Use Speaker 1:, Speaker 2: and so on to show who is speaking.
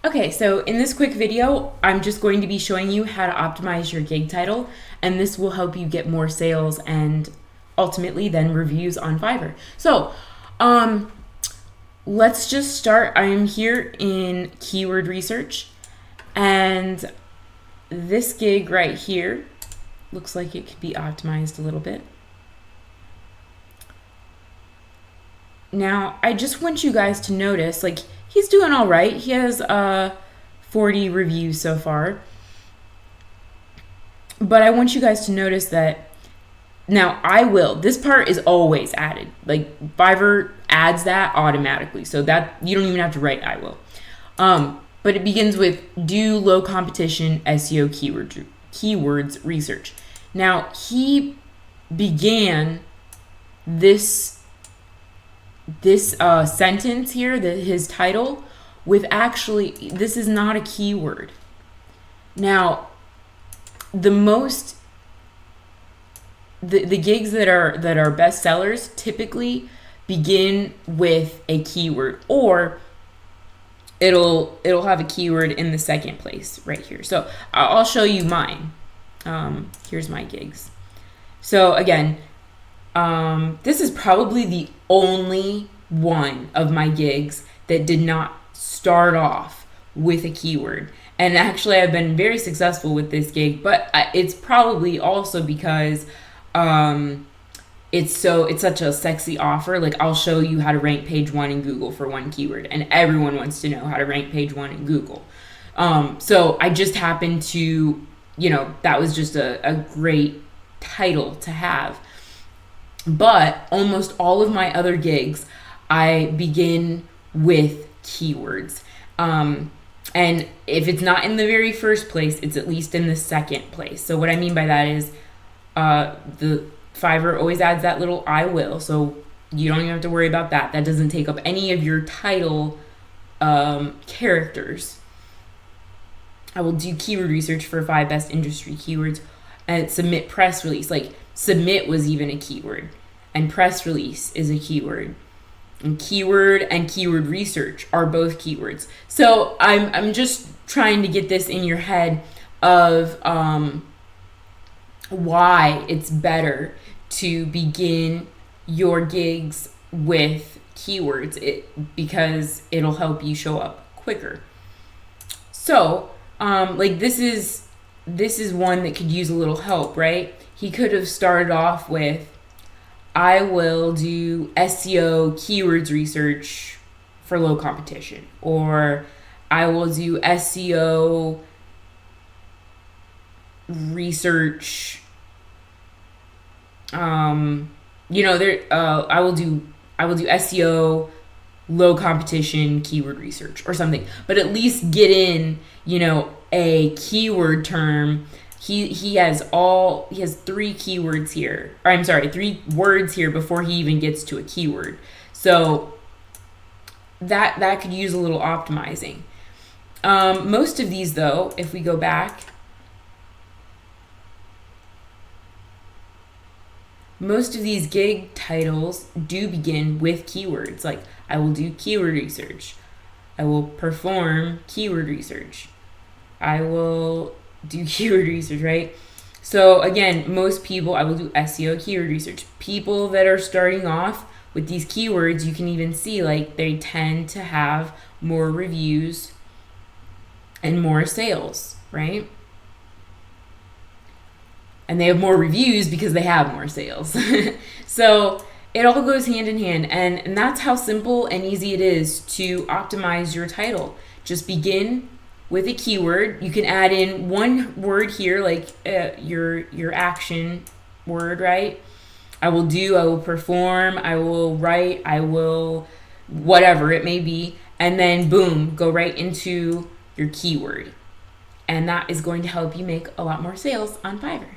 Speaker 1: Okay, so in this quick video, I'm just going to be showing you how to optimize your gig title, and this will help you get more sales and ultimately then reviews on Fiverr. So, let's just start. I'm here in keyword research, and this gig right here looks like it could be optimized a little bit. Now, I just want you guys to notice, like, he's doing all right. He has 40 reviews so far. But I want you guys to notice that now this part is always added. Like, Fiverr adds that automatically. So that you don't even have to write I will. But it begins with do low competition SEO keywords research. Now, he began this sentence here, his title, with actually, this is not a keyword. Now, the gigs that are best sellers typically begin with a keyword, or it'll have a keyword in the second place right here. So I'll show you mine. Here's my gigs. So again, this is probably the only one of my gigs that did not start off with a keyword. And actually, I've been very successful with this gig, but it's probably also because it's such a sexy offer. Like, I'll show you how to rank page 1 in Google for one keyword, and everyone wants to know how to rank page 1 in Google. So I just happened to, that was just a great title to have. But almost all of my other gigs, I begin with keywords. And if it's not in the very first place, it's at least in the second place. So what I mean by that is the Fiverr always adds that little I will. So you don't even have to worry about that. That doesn't take up any of your title characters. I will do keyword research for 5 best industry keywords and submit press release. Like, submit was even a keyword, and press release is a keyword, and keyword research are both keywords. So I'm just trying to get this in your head of why it's better to begin your gigs with keywords, because it'll help you show up quicker. So like, this is one that could use a little help, right? He could have started off with, I will do SEO keywords research for low competition, or I will do SEO research. I will do SEO low competition keyword research or something. But at least get in, a keyword term. He has 3 keywords here. Or I'm sorry, 3 words here before he even gets to a keyword. So that could use a little optimizing. Most of these, though, if we go back, most of these gig titles do begin with keywords. Like, I will do keyword research. I will perform keyword research. I will do keyword research, right? So again, most people, I will do SEO keyword research. People that are starting off with these keywords, you can even see, like, they tend to have more reviews and more sales, right? And they have more reviews because they have more sales. So it all goes hand in hand. And that's how simple and easy it is to optimize your title. Just begin with a keyword. You can add in one word here, like your action word, right? I will perform, I will write, I will whatever it may be. And then boom, go right into your keyword. And that is going to help you make a lot more sales on Fiverr.